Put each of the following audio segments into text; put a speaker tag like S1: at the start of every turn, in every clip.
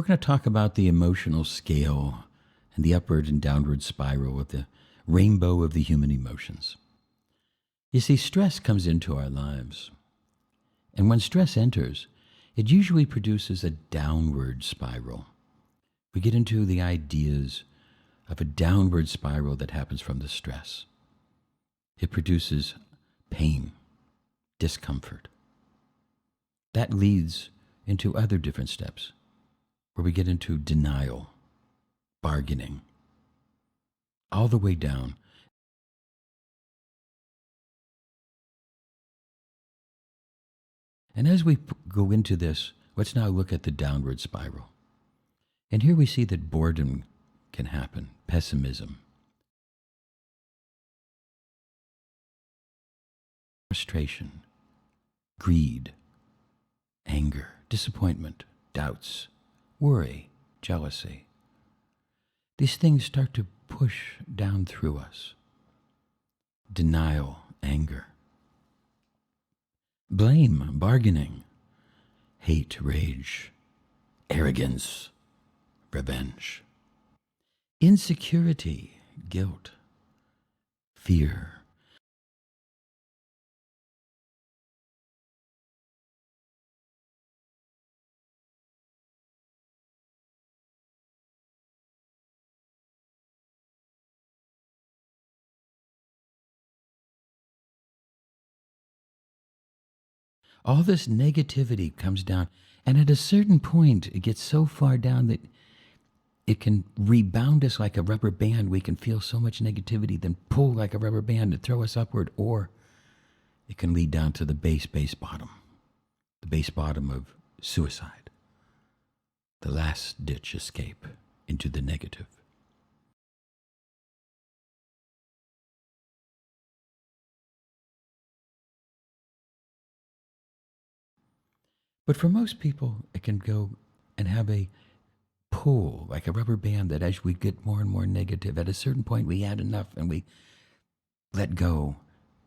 S1: We're going to talk about the emotional scale and the upward and downward spiral of the rainbow of the human emotions. You see, stress comes into our lives. And when stress enters, it usually produces a downward spiral. We get into the ideas of a downward spiral that happens from the stress. It produces pain, discomfort. That leads into other different steps where we get into denial, bargaining, all the way down. And as we go into this, let's now look at the downward spiral. And here we see that boredom can happen, pessimism, frustration, greed, anger, disappointment, doubts, worry, jealousy. These things start to push down through us. Denial, anger, blame, bargaining, hate, rage, arrogance, revenge, insecurity, guilt, fear. All this negativity comes down, and at a certain point, it gets so far down that it can rebound us like a rubber band. We can feel so much negativity, then pull like a rubber band and throw us upward, or it can lead down to the base bottom, the base bottom of suicide, the last ditch escape into the negative. But for most people, it can go and have a pull, like a rubber band, that as we get more and more negative, at a certain point we had enough and we let go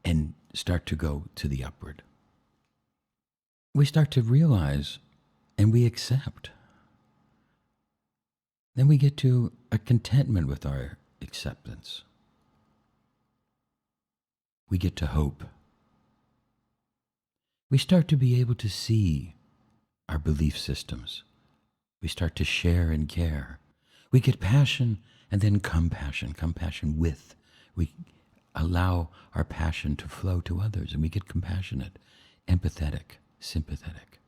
S1: and start to go to the upward. We start to realize and we accept. Then we get to a contentment with our acceptance. We get to hope. We start to be able to see our belief systems. We start to share and care. We get passion and then compassion with. We allow our passion to flow to others, and we get compassionate, empathetic, sympathetic.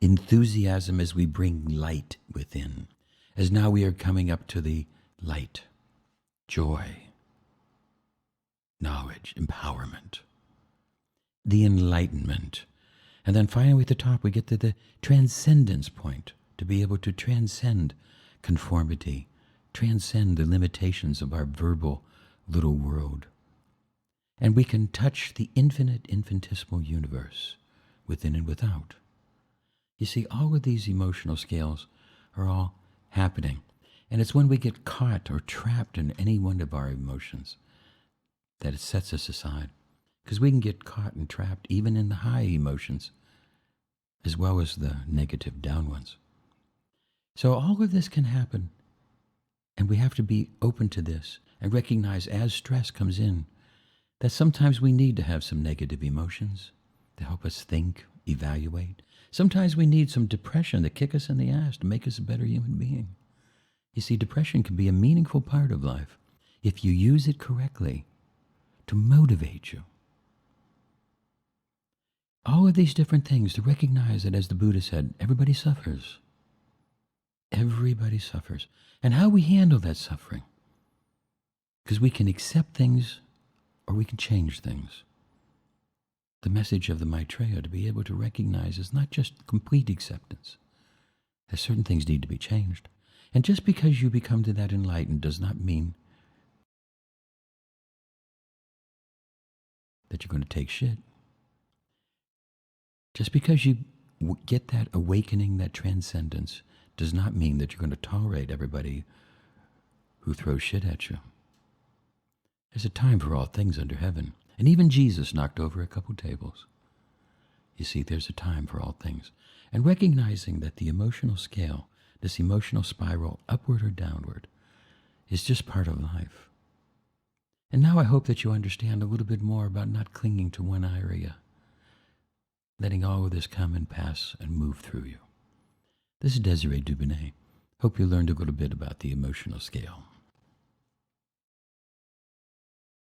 S1: Enthusiasm as we bring light within, as now we are coming up to the light, joy, knowledge, empowerment, the enlightenment. And then finally at the top we get to the transcendence point, to be able to transcend conformity, transcend the limitations of our verbal little world. And we can touch the infinite, infinitesimal universe within and without. You see, all of these emotional scales are all happening. And it's when we get caught or trapped in any one of our emotions that it sets us aside. Because we can get caught and trapped even in the high emotions, as well as the negative down ones. So all of this can happen, and we have to be open to this and recognize as stress comes in that sometimes we need to have some negative emotions to help us think, evaluate. Sometimes we need some depression to kick us in the ass to make us a better human being. You see, depression can be a meaningful part of life if you use it correctly to motivate you. All of these different things, to recognize that, as the Buddha said, everybody suffers. Everybody suffers. And how we handle that suffering. Because we can accept things or we can change things. The message of the Maitreya, to be able to recognize, is not just complete acceptance. That certain things need to be changed. And just because you become to that enlightened does not mean that you're going to take shit. Just because you get that awakening, that transcendence, does not mean that you're going to tolerate everybody who throws shit at you. There's a time for all things under heaven. And even Jesus knocked over a couple tables. You see, there's a time for all things. And recognizing that the emotional scale this emotional spiral, upward or downward, is just part of life. And now I hope that you understand a little bit more about not clinging to one area, letting all of this come and pass and move through you. This is Desiree Dubonnet. Hope you learned a little bit about the emotional scale.